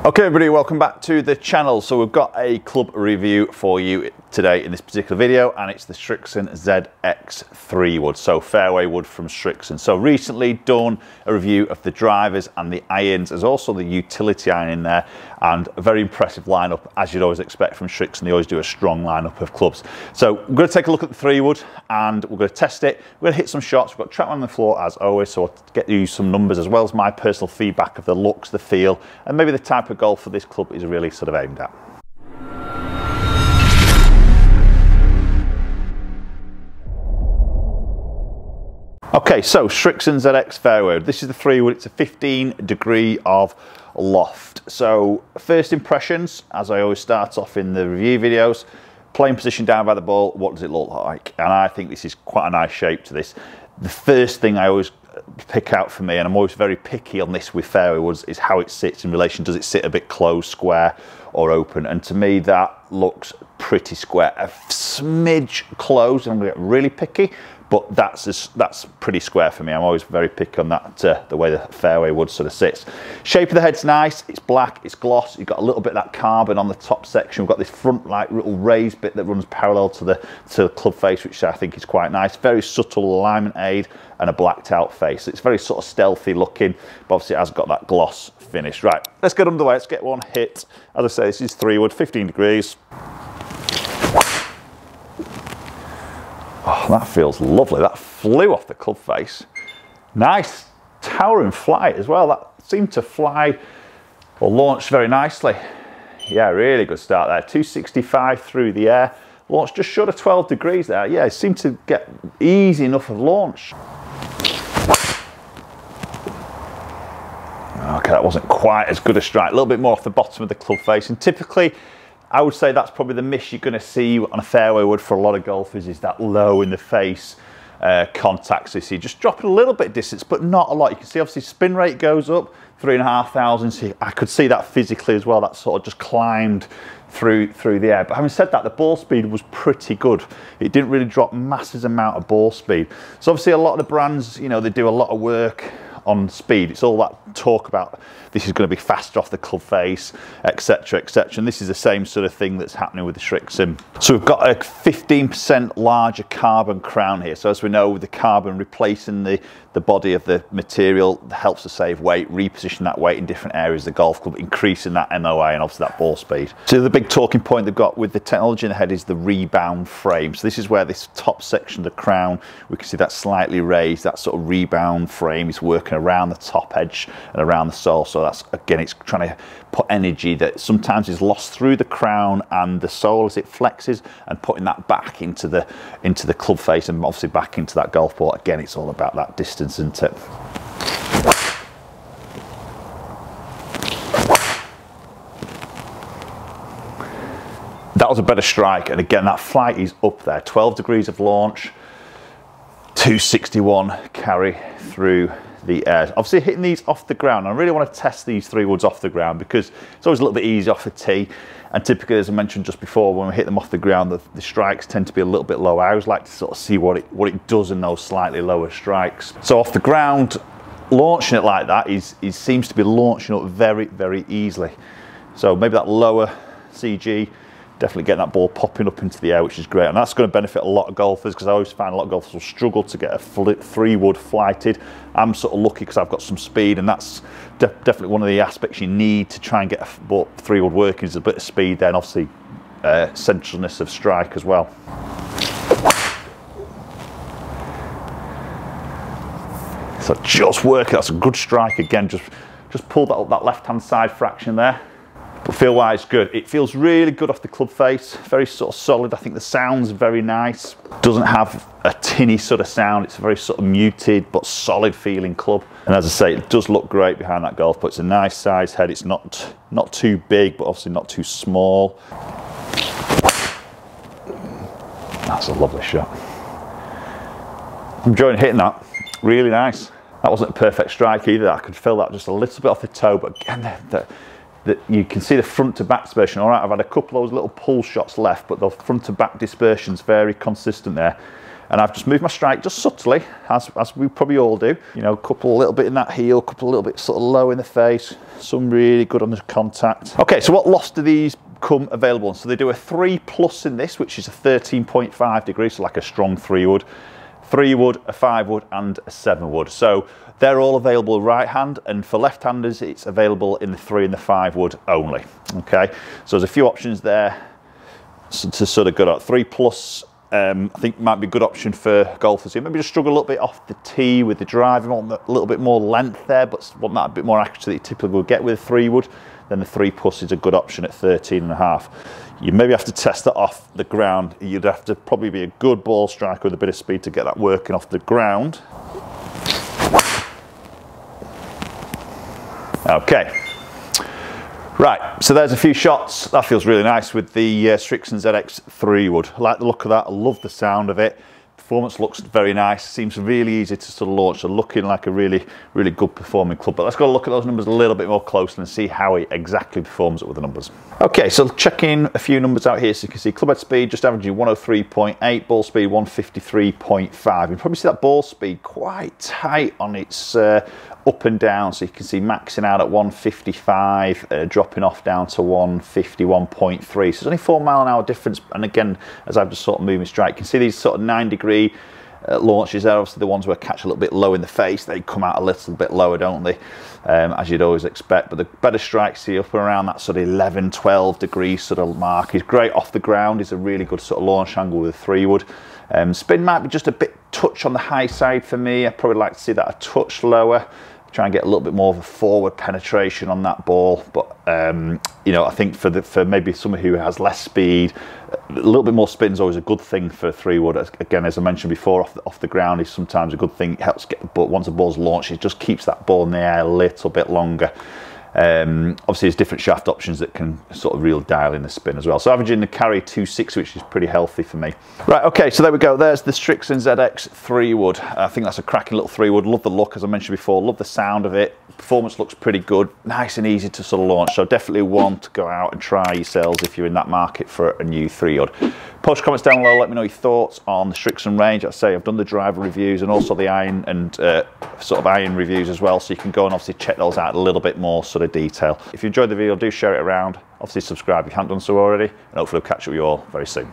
Okay everybody, welcome back to the channel. So we've got a club review for you today in this particular video, and it's the Srixon ZX Wood, so fairway wood from Srixon. So recently done a review of the drivers and the irons. There's also the utility iron in there, and a very impressive lineup, as you'd always expect from Srixon. They always do a strong lineup of clubs. So we're going to take a look at the wood and we're going to test it. We're going to hit some shots. We've got TrackMan on the floor as always, so I'll get you some numbers as well as my personal feedback of the looks, the feel, and maybe the type of golf for this club is really sort of aimed at. Okay, so Srixon ZX Fairway Wood. This is the wood. It's a 15 degree of loft. So first impressions, as I always start off in the review videos, playing position down by the ball, what does it look like? And I think this is quite a nice shape to this. The first thing I always pick out for me, and I'm always very picky on this with fairway woods, is how it sits in relation. Does it sit a bit closed, square, or open? And to me that looks pretty square. A smidge closed, and I'm going to get really picky, but that's pretty square for me. I'm always very picky on that, the way the fairway wood sort of sits. Shape of the head's nice. It's black, it's gloss. You've got a little bit of that carbon on the top section. We've got this front like little raised bit that runs parallel to the club face, which I think is quite nice. Very subtle alignment aid and a blacked out face. It's very sort of stealthy looking, but obviously it has got that gloss finish. Right, let's get underway. Let's get one hit. As I say, this is wood, 15 degrees. Oh, that feels lovely. That flew off the club face. Nice towering flight as well. That seemed to fly or launch very nicely. Yeah, really good start there. 265 through the air. Launch just short of 12 degrees there. Yeah, it seemed to get easy enough of launch. Okay, that wasn't quite as good a strike. A little bit more off the bottom of the club face. And typically, I would say that's probably the miss you're going to see on a fairway wood for a lot of golfers, is that low in the face contact. So you see just dropping a little bit of distance, but not a lot. You can see obviously spin rate goes up 3,500. So I could see that physically as well. That sort of just climbed through the air. But having said that, the ball speed was pretty good. It didn't really drop massive amount of ball speed. So obviously a lot of the brands, you know, they do a lot of work on speed. It's all that talk about this is going to be faster off the club face, etc, etc, and this is the same sort of thing that's happening with the Srixon. So we've got a 15% larger carbon crown here. So as we know, with the carbon replacing the body of the material, helps to save weight, reposition that weight in different areas of the golf club, increasing that MOA and obviously that ball speed. So the big talking point they've got with the technology in the head is the rebound frame. So this is where this top section of the crown, we can see that slightly raised, that sort of rebound frame is working around the top edge and around the sole. So that's, again, it's trying to put energy that sometimes is lost through the crown and the sole as it flexes, and putting that back into the club face and obviously back into that golf ball. Again, it's all about that distance, isn't it? That was a better strike, and again that flight is up there. 12 degrees of launch, 261 carry through the air. Obviously hitting these off the ground, I really want to test these woods off the ground because it's always a little bit easier off a tee, and typically, as I mentioned just before, when we hit them off the ground, the strikes tend to be a little bit lower. I always like to sort of see what it does in those slightly lower strikes. So off the ground, launching it like that it seems to be launching up very, very easily. So maybe that lower CG, definitely getting that ball popping up into the air, which is great, and that's going to benefit a lot of golfers, because I always find a lot of golfers will struggle to get a wood flighted. I'm sort of lucky because I've got some speed, and that's definitely one of the aspects you need to try and get a wood working, is a bit of speed, then obviously centralness of strike as well. So just working, that's a good strike again. Just pulled that up that left hand side fraction there. But feel wise, good. It feels really good off the club face, very sort of solid. I think the sound's very nice. Doesn't have a tinny sort of sound. It's a very sort of muted but solid feeling club. And as I say, it does look great behind that golf, but it's a nice size head. It's not too big, but obviously not too small. That's a lovely shot. I'm enjoying hitting that. Really nice. That wasn't a perfect strike either. I could feel that just a little bit off the toe, but again, you can see the front to back dispersion. All right, I've had a couple of those little pull shots left, but the front to back dispersion's very consistent there. And I've just moved my strike just subtly, as we probably all do. You know, a little bit in that heel, a couple a little bit sort of low in the face, some really good on the contact. Okay, so what loft do these come available on? So they do a 3+ in this, which is a 13.5 degrees, so like a strong 3 wood. 3 wood, a 5 wood, and a 7 wood. So they're all available right hand, and for left-handers, it's available in the 3 and the 5 wood only. Okay, so there's a few options there to sort of go at 3+. I think might be a good option for golfers who maybe just struggle a little bit off the tee with the drive, want a little bit more length there, but want that a bit more accuracy that you typically would get with a 3 wood. Then the 3+ is a good option at 13.5. You maybe have to test that off the ground. You'd have to probably be a good ball striker with a bit of speed to get that working off the ground. Okay. Right, so there's a few shots. That feels really nice with the Srixon ZX 3 wood. I like the look of that, I love the sound of it. Performance looks very nice, seems really easy to sort of launch, so looking like a really good performing club. But let's go look at those numbers a little bit more closely and see how it exactly performs with the numbers. Okay, so checking a few numbers out here, so you can see club head speed just averaging 103.8, ball speed 153.5. You probably see that ball speed quite tight on its up and down, so you can see maxing out at 155, dropping off down to 151.3. So there's only 4 mile an hour difference. And again, as I've just sort of moving strike, you can see these sort of 9-degree launches there. Obviously the ones where I catch a little bit low in the face, they come out a little bit lower, don't they? As you'd always expect. But the better strikes, see up and around that sort of 11-12 degree sort of mark. Is great off the ground. Is a really good sort of launch angle with a 3 wood. Spin might be just a bit touch on the high side for me. I'd probably like to see that a touch lower. Try and get a little bit more of a forward penetration on that ball, but you know, I think for maybe someone who has less speed, a little bit more spin is always a good thing for a 3 wood. Again, as I mentioned before, off the ground is sometimes a good thing. It helps get the ball, once the ball's launched, it just keeps that ball in the air a little bit longer. Obviously there's different shaft options that can sort of really dial in the spin as well. So averaging the carry 260, which is pretty healthy for me. Right, okay, so there we go. There's the Srixon ZX 3 wood. I think that's a cracking little 3 wood. Love the look, as I mentioned before. Love the sound of it. Performance looks pretty good. Nice and easy to sort of launch. So definitely one to go out and try yourselves if you're in that market for a new 3 wood. Post comments down below, let me know your thoughts on the Srixon range. I say I've done the driver reviews and also the iron and sort of iron reviews as well, so you can go and obviously check those out in a little bit more sort of detail. If you enjoyed the video, do share it around. Obviously subscribe if you haven't done so already, and hopefully I'll catch up with you all very soon.